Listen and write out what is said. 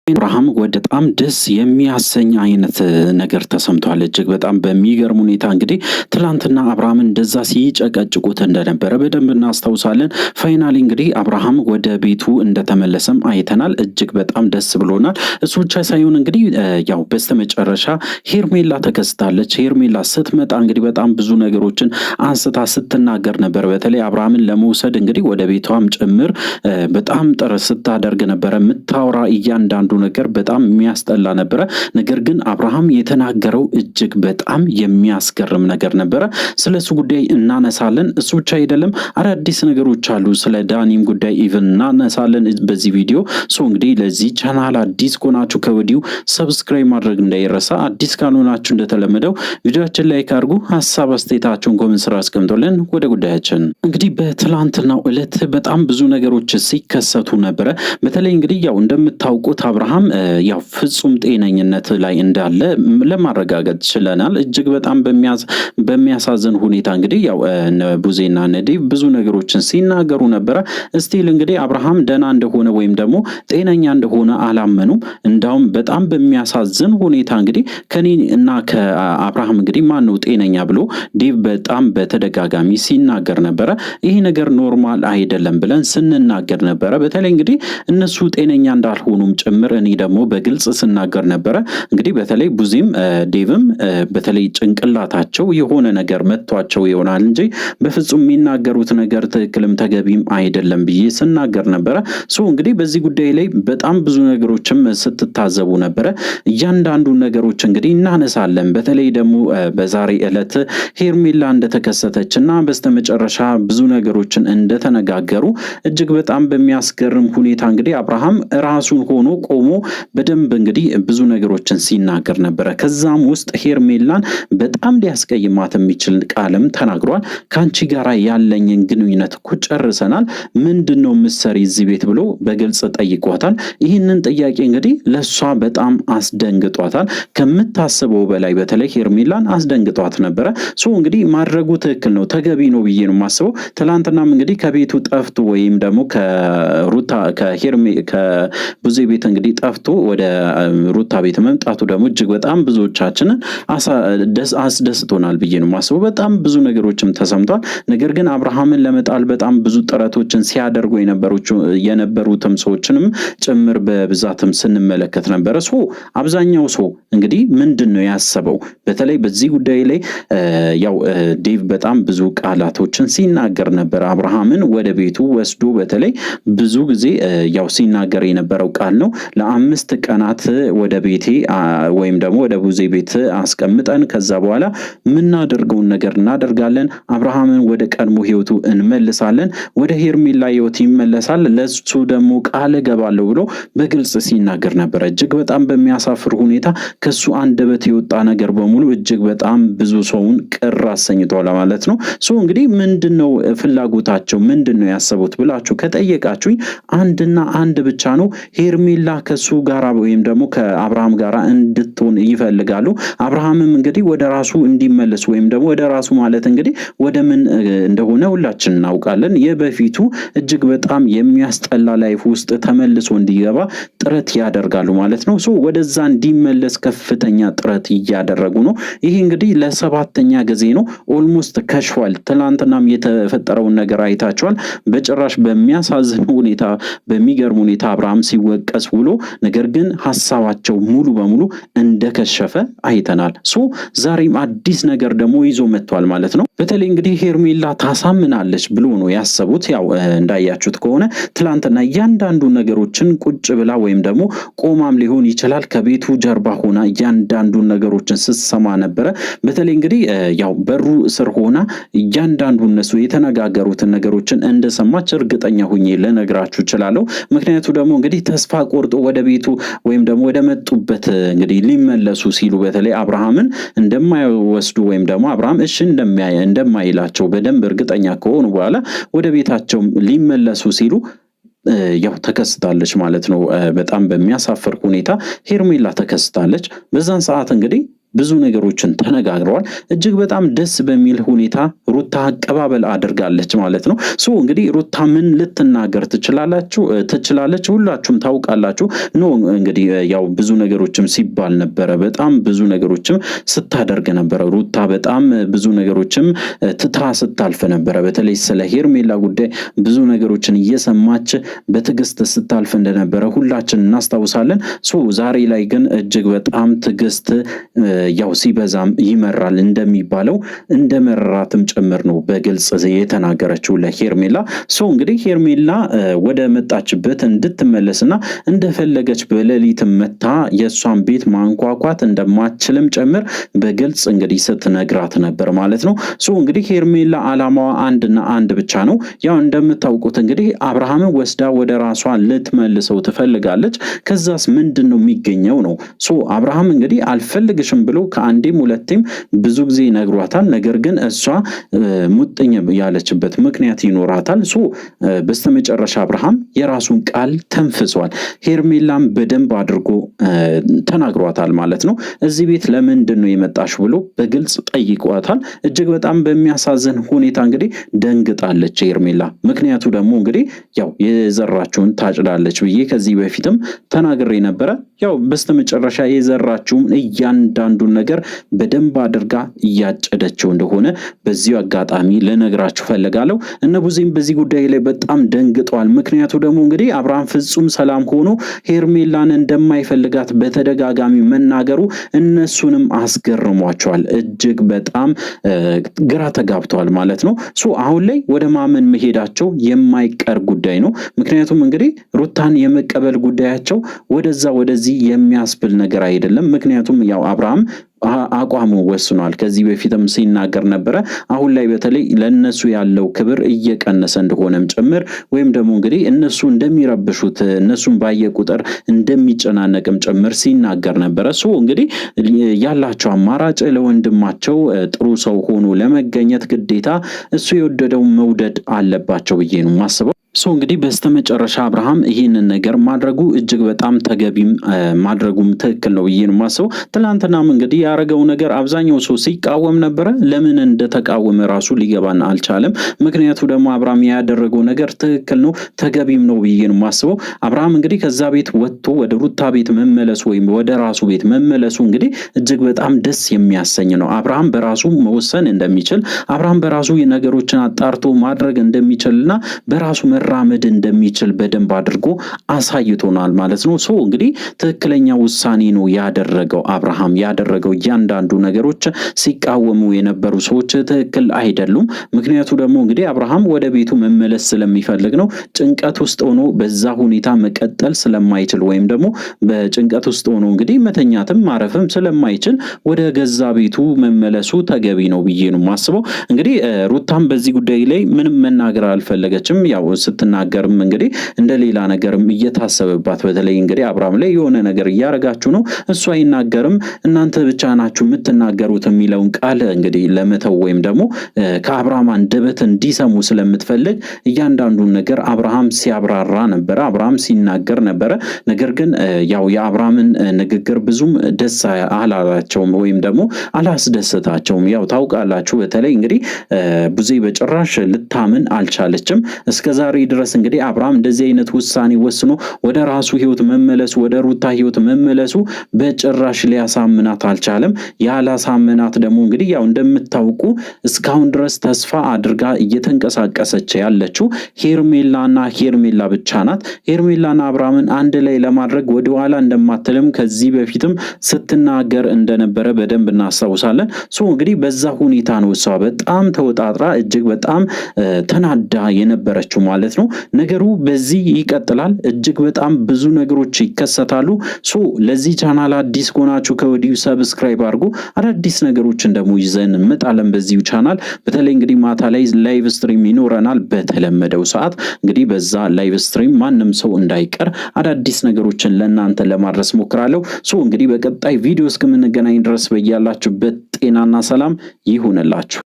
አብርሃም በጣም ደስ የሚያሰኝ አይነት ነገር ተሰምቷል። እጅግ በጣም በሚገርም ሁኔታ እንግዲህ ትላንትና አብርሃምን እንደዛ ሲጨቀጭቁት እንደነበረ በደንብ እናስታውሳለን። ፋይናሊ እንግዲህ አብርሃም ወደ ቤቱ እንደተመለሰም አይተናል። እጅግ በጣም ደስ ብሎናል። እሱ ብቻ ሳይሆን እንግዲህ ያው በስተመጨረሻ ሄርሜላ ተከስታለች። ሄርሜላ ስትመጣ እንግዲህ በጣም ብዙ ነገሮችን አንስታ ስትናገር ነበር። በተለይ አብርሃምን ለመውሰድ እንግዲህ ወደ ቤቷም ጭምር በጣም ጥረት ስታደርግ ነበረ። የምታወራ እያንዳንዱ ነገር በጣም የሚያስጠላ ነበረ። ነገር ግን አብርሃም የተናገረው እጅግ በጣም የሚያስገርም ነገር ነበረ። ስለሱ ጉዳይ እናነሳለን። እሱ ብቻ አይደለም አዳዲስ ነገሮች አሉ። ስለ ዳኒም ጉዳይ ኢቭን እናነሳለን በዚህ ቪዲዮ። እንግዲህ ለዚህ ቻናል አዲስ ከሆናችሁ ከወዲሁ ሰብስክራይብ ማድረግ እንዳይረሳ። አዲስ ካልሆናችሁ እንደተለመደው ቪዲዮአችን ላይክ አድርጉ፣ ሀሳብ አስተያየታችሁን ኮሜንት ስራ አስቀምጡልን። ወደ ጉዳያችን እንግዲህ በትላንትናው ዕለት በጣም ብዙ ነገሮች ሲከሰቱ ነበረ። በተለይ እንግዲህ ያው እንደምታውቁት አብርሃም ያው ፍጹም ጤነኝነት ላይ እንዳለ ለማረጋገጥ ችለናል። እጅግ በጣም በሚያሳዝን ሁኔታ እንግዲህ ያው ቡዜና ዴቭ ብዙ ነገሮችን ሲናገሩ ነበረ። እስቲል እንግዲህ አብርሃም ደህና እንደሆነ ወይም ደግሞ ጤነኛ እንደሆነ አላመኑም። እንዳውም በጣም በሚያሳዝን ሁኔታ እንግዲህ ከኔ እና ከአብርሃም እንግዲህ ማን ነው ጤነኛ ብሎ ዴቭ በጣም በተደጋጋሚ ሲናገር ነበረ። ይሄ ነገር ኖርማል አይደለም ብለን ስንናገር ነበረ። በተለይ እንግዲህ እነሱ ጤነኛ እንዳልሆኑም ጭምር እኔ ደግሞ በግልጽ ስናገር ነበረ። እንግዲህ በተለይ ቡዚም ዴቭም በተለይ ጭንቅላታቸው የሆነ ነገር መጥቷቸው ይሆናል እንጂ በፍጹም የሚናገሩት ነገር ትክክልም ተገቢም አይደለም ብዬ ስናገር ነበረ። እንግዲህ በዚህ ጉዳይ ላይ በጣም ብዙ ነገሮችም ስትታዘቡ ነበረ። እያንዳንዱ ነገሮች እንግዲህ እናነሳለን። በተለይ ደግሞ በዛሬ ዕለት ሄርሜላ እንደተከሰተች እና በስተመጨረሻ ብዙ ነገሮችን እንደተነጋገሩ እጅግ በጣም በሚያስገርም ሁኔታ እንግዲህ አብርሃም ራሱን ሆኖ ቆሞ በደንብ እንግዲህ ብዙ ነገሮችን ሲናገር ነበረ። ከዛም ውስጥ ሄርሜላን በጣም ሊያስቀይማት የሚችል ቃልም ተናግሯል። ከአንቺ ጋራ ያለኝን ግንኙነት እኮ ጨርሰናል፣ ምንድነው ምሰሪ እዚህ ቤት ብሎ በግልጽ ጠይቋታል። ይህንን ጥያቄ እንግዲህ ለሷ በጣም አስደንግጧታል። ከምታስበው በላይ በተለይ ሄርሜላን አስደንግጧት ነበረ። እንግዲህ ማድረጉ ትክክል ነው፣ ተገቢ ነው ብዬ ነው የማስበው። ትላንትናም እንግዲህ ከቤቱ ጠፍቶ ወይም ደግሞ ከቡዜ ቤት እንግዲህ ጠፍቶ ወደ ሩታ ቤት መምጣቱ ደግሞ እጅግ በጣም ብዙዎቻችንን አስደስቶናል ብዬ ነው የማስበው። በጣም ብዙ ነገሮችም ተሰምቷል። ነገር ግን አብርሃምን ለመጣል በጣም ብዙ ጥረቶችን ሲያደርጉ የነበሩትም ሰዎችንም ጭምር በብዛትም ስንመለከት ነበረ። አብዛኛው ሰው እንግዲህ ምንድን ነው ያሰበው? በተለይ በዚህ ጉዳይ ላይ ያው ዴቭ በጣም ብዙ ቃላቶችን ሲናገር ነበር። አብርሃምን ወደ ቤቱ ወስዶ በተለይ ብዙ ጊዜ ያው ሲናገር የነበረው ቃል ነው። ለ5 ቀናት ወደ ቤቴ ወይም ደግሞ ወደ ቡዜ ቤት አስቀምጠን ከዛ በኋላ የምናደርገውን ነገር እናደርጋለን። አብርሃምን ወደ ቀድሞ ህይወቱ እንመልሳለን፣ ወደ ሄርሜላ ህይወት ይመለሳል፣ ለሱ ደግሞ ቃል እገባለሁ ብሎ በግልጽ ሲናገር ነበር። እጅግ በጣም በሚያሳፍር ሁኔታ ከሱ አንደበት የወጣ ነገር በሙሉ እጅግ በጣም ብዙ ሰውን ቅር አሰኝቷል ማለት ነው። እንግዲህ ምንድነው ፍላጎታቸው? ምንድነው ያሰቡት ብላችሁ ከጠየቃችሁኝ አንድና አንድ ብቻ ነው። ሄርሜላ ከሱ ጋራ ወይም ደግሞ ከአብርሃም ጋራ እንድትሆን ይፈልጋሉ። አብርሃምም እንግዲህ ወደ ራሱ እንዲመለስ ወይም ደግሞ ወደ ራሱ ማለት እንግዲህ ወደ ምን እንደሆነ ሁላችን እናውቃለን። የበፊቱ እጅግ በጣም የሚያስጠላ ላይፍ ውስጥ ተመልሶ እንዲገባ ጥረት ያደርጋሉ ማለት ነው። ወደዛ እንዲመለስ ከፍተኛ ጥረት እያደረጉ ነው። ይሄ እንግዲህ ለ7ኛ ጊዜ ነው። ኦልሞስት ከሽፏል። ትናንትናም የተፈጠረውን ነገር አይታችኋል። በጭራሽ በሚያሳዝን ሁኔታ በሚገርም ሁኔታ አብርሃም ሲወቀስ ውሎ ነገር ግን ሐሳባቸው ሙሉ በሙሉ እንደከሸፈ አይተናል። ዛሬም አዲስ ነገር ደግሞ ይዞ መጥቷል ማለት ነው። በተለይ እንግዲህ ሄርሜላ ታሳምናለች ብሎ ነው ያሰቡት። ያው እንዳያችሁት ከሆነ ትላንትና እያንዳንዱ ነገሮችን ቁጭ ብላ ወይም ደግሞ ቆማም ሊሆን ይችላል ከቤቱ ጀርባ ሆና እያንዳንዱ ነገሮችን ስትሰማ ነበረ። በተለይ እንግዲህ ያው በሩ ስር ሆና እያንዳንዱ እነሱ የተነጋገሩትን ነገሮችን እንደሰማች እርግጠኛ ሁኜ ልነግራችሁ እችላለሁ። ምክንያቱ ደግሞ እንግዲህ ተስፋ ቆርጦ ወደ ቤቱ ወይም ደግሞ ወደ መጡበት እንግዲህ ሊመለሱ ሲሉ በተለይ አብርሃምን እንደማይወስዱ ወይም ደግሞ አብርሃም እሺ እንደማይላቸው በደንብ እርግጠኛ ከሆኑ በኋላ ወደ ቤታቸው ሊመለሱ ሲሉ ያው ተከስታለች ማለት ነው። በጣም በሚያሳፍር ሁኔታ ሄርሜላ ተከስታለች። በዛን ሰዓት እንግዲህ ብዙ ነገሮችን ተነጋግረዋል። እጅግ በጣም ደስ በሚል ሁኔታ ሩታ አቀባበል አድርጋለች ማለት ነው። እንግዲህ ሩታ ምን ልትናገር ትችላለች? ሁላችሁም ታውቃላችሁ። እንግዲህ ያው ብዙ ነገሮችም ሲባል ነበረ፣ በጣም ብዙ ነገሮችም ስታደርግ ነበረ ሩታ፣ በጣም ብዙ ነገሮችም ትታ ስታልፍ ነበረ። በተለይ ስለ ሄርሜላ ጉዳይ ብዙ ነገሮችን እየሰማች በትዕግስት ስታልፍ እንደነበረ ሁላችን እናስታውሳለን። ዛሬ ላይ ግን እጅግ በጣም ትዕግስት ያው ሲበዛም ይመራል እንደሚባለው እንደመራትም ጭምር ነው በግልጽ የተናገረችው ለሄርሜላ። እንግዲህ ሄርሜላ ወደ መጣችበት እንድትመለስና እንደፈለገች በሌሊት መታ የእሷን ቤት ማንኳኳት እንደማትችልም ጭምር በግልጽ እንግዲህ ስትነግራት ነበር ማለት ነው። እንግዲህ ሄርሜላ አላማዋ አንድና አንድ ብቻ ነው። ያው እንደምታውቁት እንግዲህ አብርሃምን ወስዳ ወደ ራሷ ልትመልሰው ትፈልጋለች። ከዛስ ምንድን ነው የሚገኘው ነው? አብርሃም እንግዲህ አልፈልግሽም ብሎ ከአንዴም ሁለቴም ብዙ ጊዜ ነግሯታል። ነገር ግን እሷ ሙጥኝ ያለችበት ምክንያት ይኖራታል። በስተመጨረሻ አብርሃም የራሱን ቃል ተንፍሷል። ሄርሜላም በደንብ አድርጎ ተናግሯታል ማለት ነው። እዚህ ቤት ለምንድን ነው የመጣሽ ብሎ በግልጽ ጠይቋታል። እጅግ በጣም በሚያሳዝን ሁኔታ እንግዲህ ደንግጣለች ሄርሜላ። ምክንያቱ ደግሞ እንግዲህ ያው የዘራችውን ታጭዳለች ብዬ ከዚህ በፊትም ተናግሬ ነበረ። ያው በስተመጨረሻ የዘራችውን እያንዳንዱን ነገር በደንብ አድርጋ እያጨደችው እንደሆነ በዚሁ አጋጣሚ ልነግራችሁ ፈልጋለሁ። እነ ቡዜም በዚህ ጉዳይ ላይ በጣም ደንግጠዋል። ምክንያቱ ደግሞ እንግዲህ አብርሃም ፍጹም ሰላም ሆኖ ሄርሜላን እንደማይፈልጋት በተደጋጋሚ መናገሩ እነሱንም አስገርሟቸዋል። እጅግ በጣም ግራ ተጋብተዋል ማለት ነው። አሁን ላይ ወደ ማመን መሄዳቸው የማይቀር ጉዳይ ነው። ምክንያቱም እንግዲህ ሩታን የመቀበል ጉዳያቸው ወደዛ ወደዚህ የሚያስብል ነገር አይደለም። ምክንያቱም ያው አብርሃም አቋሙ ወስኗል። ከዚህ በፊትም ሲናገር ነበረ። አሁን ላይ በተለይ ለነሱ ያለው ክብር እየቀነሰ እንደሆነም ጭምር ወይም ደግሞ እንግዲህ እነሱ እንደሚረብሹት እነሱን ባየ ቁጥር እንደሚጨናነቅም ጭምር ሲናገር ነበረ። እንግዲህ ያላቸው አማራጭ ለወንድማቸው ጥሩ ሰው ሆኖ ለመገኘት ግዴታ እሱ የወደደው መውደድ አለባቸው ብዬ ነው የማስበው። እንግዲህ በስተመጨረሻ አብርሃም ይህንን ነገር ማድረጉ እጅግ በጣም ተገቢም ማድረጉም ትክክል ነው ብዬ ነው የማስበው። ትናንትናም እንግዲህ ያደረገው ነገር አብዛኛው ሰው ሲቃወም ነበረ። ለምን እንደተቃወመ ራሱ ሊገባን አልቻለም። ምክንያቱ ደግሞ አብርሃም ያደረገው ነገር ትክክል ነው ተገቢም ነው ብዬ ነው የማስበው። አብርሃም እንግዲህ ከዛ ቤት ወጥቶ ወደ ሩታ ቤት መመለሱ ወይም ወደ ራሱ ቤት መመለሱ እንግዲህ እጅግ በጣም ደስ የሚያሰኝ ነው። አብርሃም በራሱ መወሰን እንደሚችል፣ አብርሃም በራሱ ነገሮችን አጣርቶ ማድረግ እንደሚችልና በራሱ መራመድ እንደሚችል በደንብ አድርጎ አሳይቶናል ማለት ነው። እንግዲህ ትክክለኛ ውሳኔ ነው ያደረገው አብርሃም። ያደረገው እያንዳንዱ ነገሮች ሲቃወሙ የነበሩ ሰዎች ትክክል አይደሉም። ምክንያቱ ደግሞ እንግዲህ አብርሃም ወደ ቤቱ መመለስ ስለሚፈልግ ነው። ጭንቀት ውስጥ ሆኖ በዛ ሁኔታ መቀጠል ስለማይችል ወይም ደግሞ በጭንቀት ውስጥ ሆኖ እንግዲህ መተኛትም ማረፍም ስለማይችል ወደ ገዛ ቤቱ መመለሱ ተገቢ ነው ብዬ ነው የማስበው። እንግዲህ ሩታም በዚህ ጉዳይ ላይ ምንም መናገር አልፈለገችም። ያው ስትናገርም እንግዲህ እንደ ሌላ ነገርም እየታሰበባት በተለይ እንግዲህ አብርሃም ላይ የሆነ ነገር እያረጋችሁ ነው፣ እሱ አይናገርም፣ እናንተ ብቻ ናችሁ የምትናገሩት የሚለውን ቃል እንግዲህ ለመተው ወይም ደግሞ ከአብርሃም አንደበት እንዲሰሙ ስለምትፈልግ እያንዳንዱን ነገር አብርሃም ሲያብራራ ነበረ፣ አብርሃም ሲናገር ነበረ። ነገር ግን ያው የአብርሃምን ንግግር ብዙም ደስ አላላቸውም ወይም ደግሞ አላስደሰታቸውም። ያው ታውቃላችሁ በተለይ እንግዲህ ቡዜ በጭራሽ ልታምን አልቻለችም። እስከዛሬ ድረስ እንግዲህ አብርሃም እንደዚህ አይነት ውሳኔ ወስኖ ወደ ራሱ ህይወት መመለሱ ወደ ሩታ ህይወት መመለሱ በጭራሽ ሊያሳምናት አልቻለም። ያላሳምናት ደግሞ እንግዲህ ያው እንደምታውቁ እስካሁን ድረስ ተስፋ አድርጋ እየተንቀሳቀሰች ያለችው ሄርሜላና ሄርሜላ ብቻ ናት። ሄርሜላና አብርሃምን አንድ ላይ ለማድረግ ወደኋላ እንደማትልም ከዚህ በፊትም ስትናገር እንደነበረ በደንብ እናስታውሳለን። እንግዲህ በዛ ሁኔታ ነው እሷ በጣም ተወጣጥራ እጅግ በጣም ተናዳ የነበረችው ማለት ነው። ነገሩ በዚህ ይቀጥላል። እጅግ በጣም ብዙ ነገሮች ይከሰታሉ። ለዚህ ቻናል አዲስ ከሆናችሁ ከወዲሁ ሰብስክራይብ አድርጉ። አዳዲስ ነገሮችን ደግሞ ይዘን እንመጣለን በዚሁ ቻናል። በተለይ እንግዲህ ማታ ላይ ላይቭ ስትሪም ይኖረናል በተለመደው ሰዓት። እንግዲህ በዛ ላይቭ ስትሪም ማንም ሰው እንዳይቀር አዳዲስ ነገሮችን ለእናንተ ለማድረስ ሞክራለሁ። እንግዲህ በቀጣይ ቪዲዮ እስከምንገናኝ ድረስ በያላችሁበት ጤናና ሰላም ይሁንላችሁ።